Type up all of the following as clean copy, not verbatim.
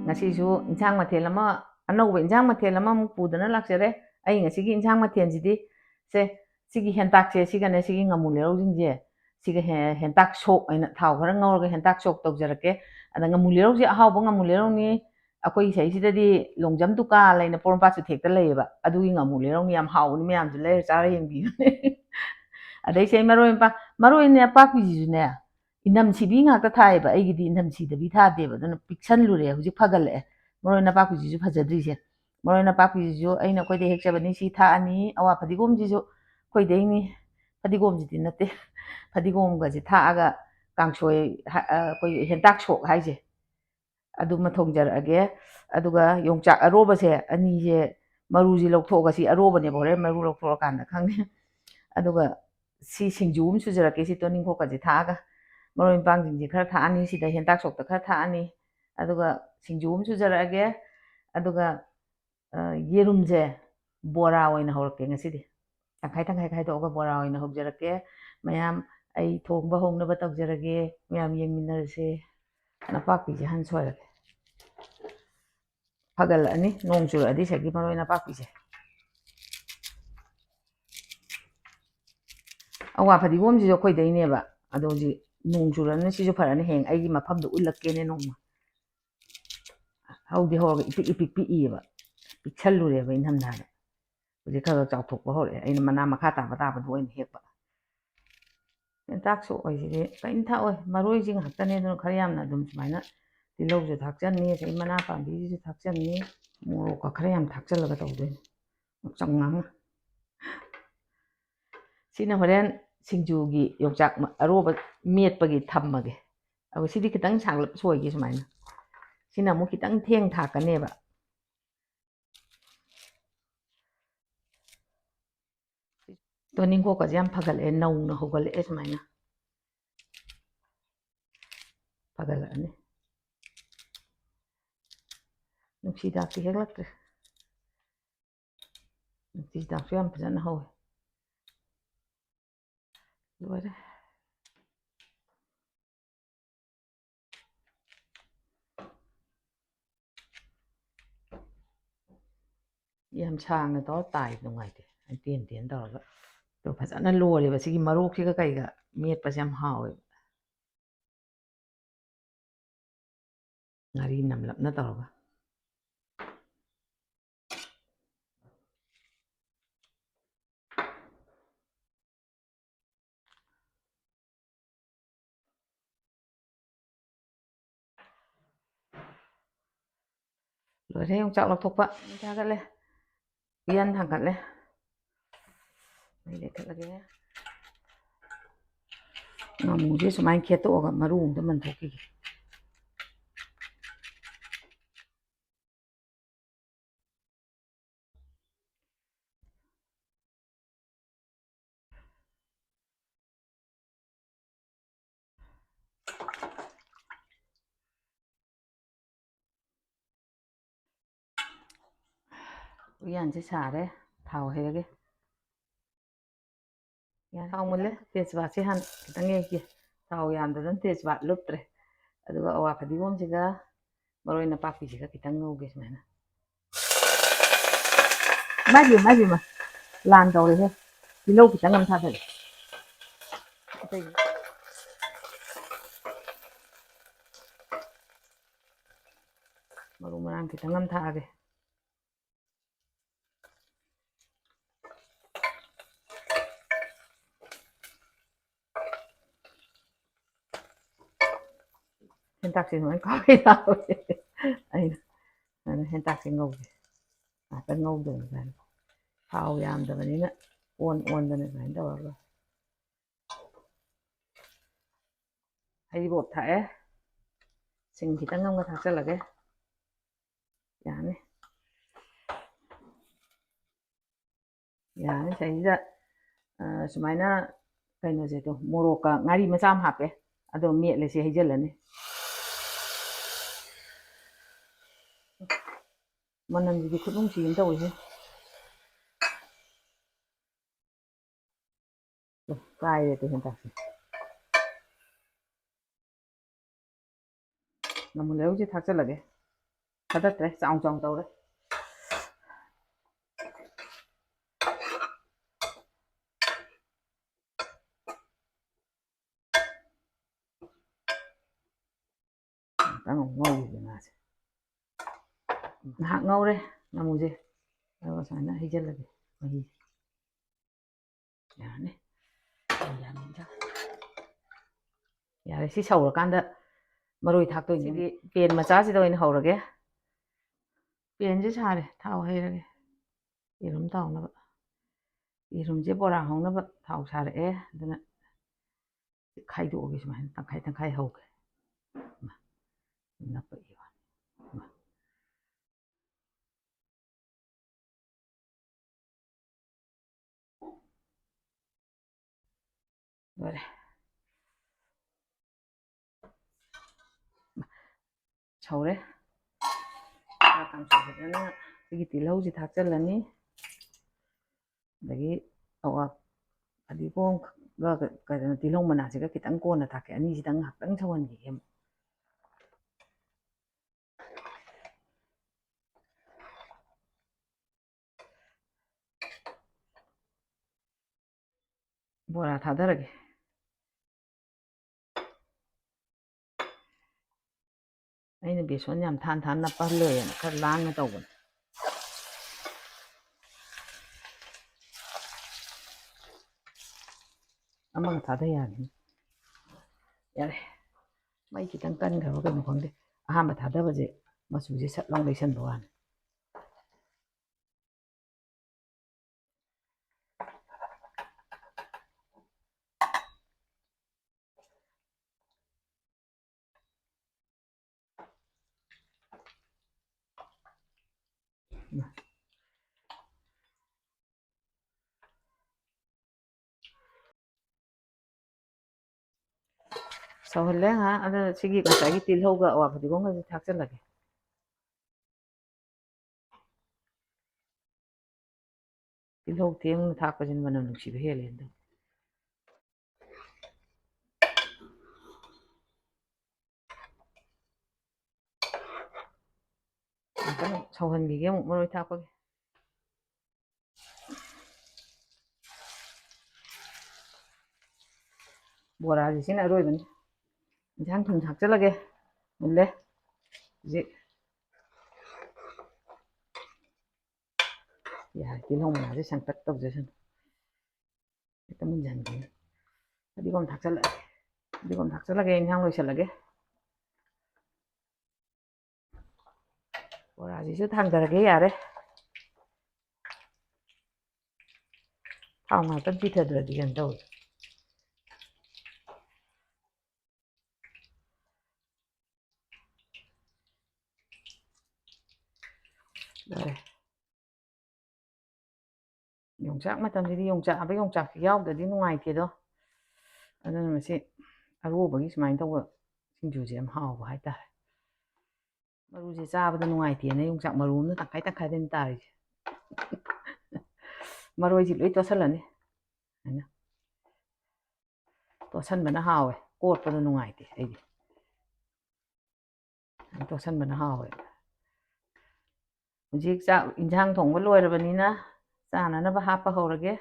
ngasisu insang mathel ama anauba insang mathel ama muk pudana laksere ai ngasigi insang mathel sidi se sigi hentak se sigane sigi ngamu lerau jingje siga hentak sok aina thau khara ngawrga hentak sok tawjarake ada ngamu lerau je ahawba ngamu lerau ni akoi saisidadi longjam tuka laina porompa su thekta leiba adugi ngamu lerau ni yam hawni myam ju leir chara yengbi adai sei maroi ne pakpi ji ne inam sibi ngakta thaiba aigidi inam sidabi thadeba dana piksan lure huji phagale maroi na pakpi ji ju phajadri se maroi na pakpi ji ju aina koi de hekchabani si tha ani awa phadigom ji ju koi de ni phadigom ji din nate phadigom ga ji tha aga kangsoi koi hentak sok haije aduma thongjarage aduga yongchak aroba se ani je maru ji lokthoga si aroba ne bore maru lokthoga kan khangni aduga si singjum sujarake si toning ko ka ji thaga maroi pang jing ji khara tha ani si da hentak sok ta khara tha ani aduga singjum sujarage aduga yerum je bora oina horke ngasidi tangkai khai to ga bora oina hogjarake mayam ai thongba hongna ba tawjarage mayam yengminarse napakpi je han soirake pagal ani nong churadi sagi maroi napakpi je awa phadigom ji jo khoi dei ne ba ado ji nong churana si jo pharani heng ai gi mafam do ulakke ne nong ma haudi hoga ipik pi ba pikchalure ba inham na ji kha chau thok ba hore ai mana makha ta ba do in hek ba tak so oi ji kain tha oi maroi jing hakta ne no khari yam na dum sumaina tilau ju thakchan ni sei mana pa bi ju thakchan ni moro ka khari yam thakchal ga taw de changngang sina horen singjugi yongchak aroba metpagi thammage ago sidi kitang changlap soigi sumaina sina mu kitang theng thakane ba toning ko ka jam phagal e nau na hogal e sumaina phagal ani nuksi dak ti heglak nuksi dak yam phajana hawe lore yam changna to tai nungai te an tien dawga to phajana lore ba sigi marok siga kaiga met pa jam hawe ngari namlap na tawga lore yong chak lok thok pa jagat le yan thangkat le le khat lage ngamu je sumain kheto ga maru da man thoki yan je sare thau hege yan thau mulle tejwa se han kitang ye thau yan da dan tejwa luptre aduga awa phadigom siga maroi na pakpi siga kitang ngauge sumaina maji ma lan tawre he tilau kitang ngam tha thale maru marang kitang ngam tha age hentak sin mai ko ai ai hentak sin ngauge ta ngauge gan thau yam da bani na on da ne gan da ai bột thẻ sing kitang ngam ga thakcha lage yani saida sumaina kaino je to moroka ngari macham hape ado metle se hijalani manam ji khudung si inta oje kai de to henta namu leu je thakcha lage ꯊꯥꯗꯠꯇ꯭ꯔꯦ ꯆꯥꯎ ꯆꯥꯎ ꯇꯧꯔꯦ ꯉꯥꯛꯇꯪ ꯉꯧꯈꯤꯒꯦ ꯉꯥꯁꯦ ꯉꯥꯏꯍꯥꯛ ꯉꯧꯔꯦ ꯉꯥꯃꯨꯁꯦ ꯑꯗꯨꯒ ꯁꯨꯃꯥꯏꯅ ꯍꯩꯖꯤꯜꯂꯒꯦ ꯃꯍꯤꯁꯦ ꯌꯥꯔꯅꯤ ꯌꯥꯔꯦ ꯁꯤ ꯁꯧꯔꯀꯥꯟꯗ ꯃꯔꯣꯏ ꯊꯥꯛꯇꯣꯏꯅꯤ ꯁꯤꯗꯤ ꯄꯦꯟ ꯃꯆꯥꯁꯤꯗ ꯑꯣꯏꯅ ꯍꯧꯔꯒꯦ ꯄꯦꯟꯁꯦ ꯁꯥꯔꯦ ꯊꯥꯎ ꯍꯩꯔꯒꯦ ꯌꯦꯔꯨꯝ ꯇꯥꯎꯅꯕ ꯌꯦꯔꯨꯝꯁꯦ ꯕꯣꯔꯥ ꯍꯧꯅꯕ ꯊꯥꯎ ꯁꯥꯔꯛꯑꯦ ꯑꯗꯨꯅ ꯈꯥꯏꯗꯣꯛꯑꯒꯦ ꯁꯨꯃꯥꯏꯅ ꯇꯪꯈꯥꯏ ꯇꯪꯈꯥꯏ ꯍꯧꯒꯦ ꯅꯞꯄꯛꯏ ꯂꯣꯏꯔꯦ ꯁꯧꯔꯦ ꯐꯖꯅ ꯁꯤꯒꯤ ꯇꯤꯜꯍꯧꯁꯤ ꯊꯥꯛꯆꯤꯜꯂꯅꯤ ꯑꯗꯒꯤ ꯐꯗꯤꯒꯣꯝꯒ ꯀꯩꯅꯣ ꯇꯤꯜꯍꯧ ꯃꯅꯥꯁꯤꯒ ꯈꯤꯇꯪ ꯀꯣꯟꯅ ꯊꯥꯛꯀꯦ ꯑꯅꯤꯁꯤꯗꯪ ꯉꯥꯏꯍꯥꯛꯇꯪ ꯁꯧꯍꯟꯈꯤꯒꯦ ꯑꯃꯨꯛ ꯕꯣꯔꯥ ꯊꯥꯗꯔꯒꯦ ꯑꯩꯅ ꯕꯦꯁꯣꯟ ꯌꯥꯝ ꯊꯥꯟ ꯅꯞꯄꯍꯜꯂꯣꯏꯅ ꯈꯔ ꯂꯥꯡꯅ ꯇꯧꯕꯅꯦ ꯑꯃꯒ ꯊꯥꯗ ꯌꯥꯅꯤ ꯌꯥꯔꯦ ꯃꯩ ꯈꯤꯇꯪ ꯀꯟꯈ꯭ꯔꯕ ꯀꯩꯅꯣ ꯈꯪꯗꯦ ꯑꯍꯥꯟꯕ ꯊꯥꯗꯕꯁꯦ ꯃꯆꯨꯁꯦ ꯁꯠ ꯂꯥꯎ ꯂꯩꯁꯟꯕ ꯋꯥꯅꯤ ꯁꯧꯍꯜꯂꯦ ꯉꯥꯏꯍꯥꯛ ꯑꯗ ꯁꯤꯒꯤ ꯉꯁꯥꯏꯒꯤ ꯇꯤꯜꯍꯧꯒ ꯑꯋꯥ ꯐꯗꯤꯒꯣꯝꯒꯁꯦ ꯊꯥꯛꯆꯤꯜꯂꯒꯦ ꯇꯤꯜꯍꯧ ꯊꯦꯡꯅ ꯊꯥꯛꯄꯁꯤꯅ ꯃꯅꯝ ꯅꯨꯡꯁꯤꯕ ꯍꯦꯜꯂꯦ ꯍꯟꯗꯛ ꯉꯥꯛꯇꯪ ꯁꯧꯍꯟꯈꯤꯒꯦ ꯑꯃꯨꯛ ꯃꯔꯣꯏ ꯊꯥꯛꯄꯒꯤ ꯕꯣꯔꯥꯁꯤ ꯁꯤꯅ ꯑꯔꯣꯏꯕꯅꯤ ꯏꯟꯁꯥꯡ ꯊꯨꯝ ꯊꯥꯛꯆꯤꯜꯂꯒꯦ ꯃꯨꯜꯂꯦ ꯍꯧꯖꯤꯛ ꯌꯥꯔꯦ ꯇꯤꯜꯍꯧ ꯃꯅꯥꯁꯦ ꯁꯪꯇꯛ ꯇꯧꯖꯁꯅꯨ ꯍꯦꯛꯇ ꯃꯨꯟꯖꯟꯈꯤ ꯐꯗꯤꯒꯣꯝ ꯊꯥꯛꯆꯤꯜꯂꯒꯦ ꯏꯟꯁꯥꯡ ꯂꯣꯏꯁꯤꯜꯂꯒꯦ ꯕꯣꯔꯥꯁꯤꯁꯨ ꯊꯥꯡꯊꯔꯒꯦ ꯌꯥꯔꯦ ꯊꯥꯎ ꯉꯥꯛꯇꯪ ꯄꯤꯊꯗ꯭ꯔꯗꯤ ꯀꯩꯅꯣ ꯇꯧꯋꯤ ꯂꯣꯏꯔꯦ ꯌꯣꯡꯆꯥꯛ ꯃꯇꯝꯁꯤꯗꯤ ꯌꯣꯡꯆꯥꯛꯁꯤ ꯌꯥꯎꯗ꯭ꯔꯗꯤ ꯅꯨꯡꯉꯥꯏꯇꯦꯗꯣ ꯑꯗꯨꯅ ꯃꯁꯤ ꯑꯔꯣꯕꯒꯤ ꯁꯨꯃꯥꯏꯅ ꯇꯧꯕ ꯁꯤꯡꯖꯨꯁꯦ ꯌꯥꯝ ꯍꯥꯎꯕ ꯍꯥꯏꯇꯥꯔꯦ ꯃꯔꯨꯁꯦ ꯆꯥꯕꯗ ꯅꯨꯡꯉꯥꯏꯇꯦꯅ ꯌꯣꯡꯆꯥꯛ ꯃꯔꯨ ꯑꯃꯅ ꯇꯪꯈꯥꯏ ꯇꯪꯈꯥꯏꯗꯅꯤ ꯇꯥꯔꯤꯁꯦ ꯃꯔꯣꯏꯁꯤ ꯂꯣꯏ ꯇꯣꯠꯁꯜꯂꯅꯤ ꯍꯥꯏꯅ ꯇꯣꯠꯁꯟꯕꯅ ꯍꯥꯎꯋꯦ ꯀꯣꯠꯄꯗ ꯅꯨꯡꯉꯥꯏꯇꯦ ꯑꯩꯗꯤ ꯇꯣꯠꯁꯟꯕꯅ ꯍꯥꯎꯋꯦ ꯍꯧꯖꯤꯛ ꯆꯥꯛ ꯏꯟꯁꯥꯡ ꯊꯣꯡꯕ ꯂꯣꯏꯔꯕꯅꯤꯅ ꯆꯥꯅꯅꯕ ꯍꯥꯞꯄ ꯍꯧꯔꯒꯦ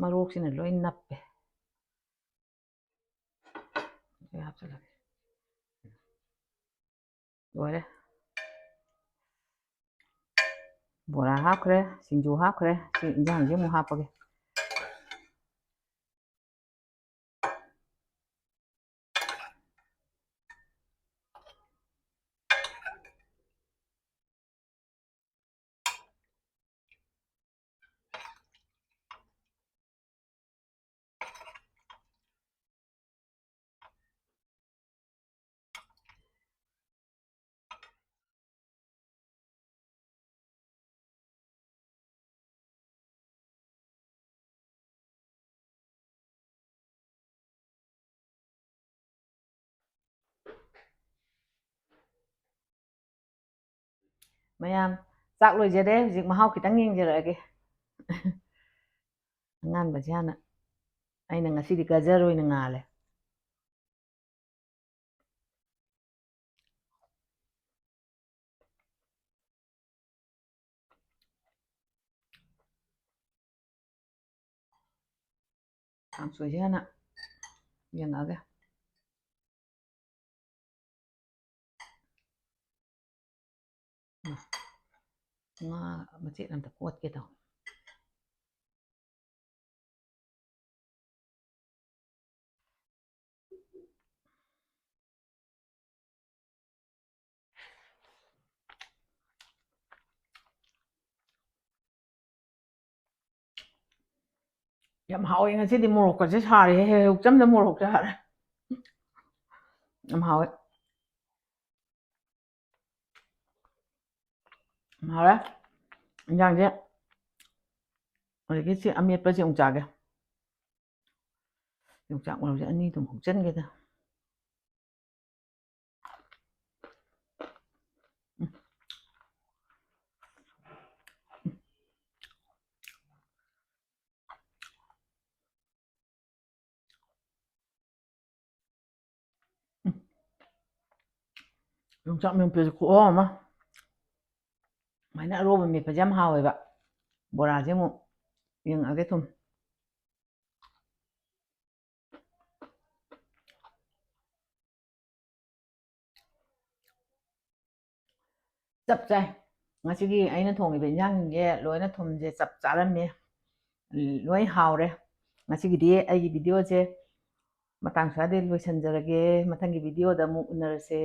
ꯃꯔꯣꯛꯁꯤꯅ ꯂꯣꯏ ꯅꯞꯄꯦ ꯍꯥꯞꯆꯤꯜꯂꯒꯦ ꯂꯣꯏꯔꯦ ꯕꯣꯔꯥ ꯍꯥꯞꯈ꯭ꯔꯦ ꯁꯤꯡꯖꯨ ꯍꯥꯞꯈ꯭ꯔꯦ ꯁꯤ ꯏꯟꯖꯥꯡꯁꯦ ꯑꯃꯨꯛ ꯍꯥꯞꯄꯒꯦ ꯃꯌꯥꯝ ꯆꯥꯛ ꯂꯣꯏꯖꯔꯦ ꯍꯧꯖꯤꯛ ꯃꯍꯥꯎ ꯈꯤꯇꯪ ꯌꯦꯡꯖꯔꯛꯑꯒꯦ ꯑꯉꯥꯟꯕꯁꯦ ꯍꯥꯟꯅ ꯑꯩꯅ ꯉꯁꯤꯗꯤ ꯒꯖꯔ ꯑꯣꯏꯅ ꯉꯥꯜꯂꯦ ꯀꯥꯡꯁꯣꯏꯁꯦ ꯍꯥꯟꯅ ꯌꯦꯡꯉꯛꯑꯒꯦ ꯉꯥ ꯃꯆꯦꯠ ꯑꯝꯇ ꯀꯣꯠꯀꯦ ꯇꯧ ꯌꯥꯝ ꯍꯥꯎꯋꯦ ꯉꯁꯤꯗꯤ ꯃꯣꯔꯣꯛꯀꯁꯦ ꯁꯥꯔꯦ ꯍꯦꯛ ꯆꯝꯗ ꯃꯣꯔꯣꯛ ꯆꯥꯔꯦ ꯌꯥꯝ ꯍꯥꯎꯋꯦ ꯍꯥꯎꯔꯦ ꯏꯟꯖꯥꯡꯁꯦ ꯍꯧꯖꯤꯛꯀꯤ ꯁꯤ ꯑꯃꯦꯠꯄꯁꯦ ꯑꯃꯨꯛ ꯆꯥꯒꯦ ꯌꯣꯡꯆꯥꯛ ꯃꯔꯨꯁꯦ ꯑꯅꯤꯗꯨꯝ ꯍꯨꯛꯆꯟꯒꯦꯗ ꯌꯣꯡꯆꯥꯛ ꯃꯦꯠꯄꯁꯦ ꯈꯨꯍꯥꯎ ꯑꯃ ꯁꯨꯃꯥꯏꯅ ꯑꯔꯣꯕ ꯃꯦꯠꯄꯁꯦ ꯌꯥꯝ ꯍꯥꯎꯋꯦꯕ ꯕꯣꯔꯥꯁꯦ ꯑꯃꯨꯛ ꯌꯦꯡꯉꯛꯑꯒꯦ ꯊꯨꯝ ꯆꯞ ꯆꯥꯏ ꯉꯁꯤꯒꯤ ꯑꯩꯅ ꯊꯣꯡꯉꯤꯕ ꯏꯟꯖꯥꯡꯁꯤꯡꯁꯦ ꯂꯣꯏꯅ ꯊꯨꯝꯁꯦ ꯆꯞ ꯆꯥꯔꯝꯃꯦ ꯂꯣꯏ ꯍꯥꯎꯔꯦ ꯉꯁꯤꯒꯤꯗꯤ ꯑꯩꯒꯤ ꯚꯤꯗꯤꯑꯣꯁꯦ ꯃꯇꯥꯡ ꯁ꯭ꯋꯥꯏꯗ ꯂꯣꯏꯁꯤꯟꯖꯔꯒꯦ ꯃꯊꯪꯒꯤ ꯚꯤꯗꯤꯑꯣꯗ ꯑꯃꯨꯛ ꯎꯅꯔꯁꯦ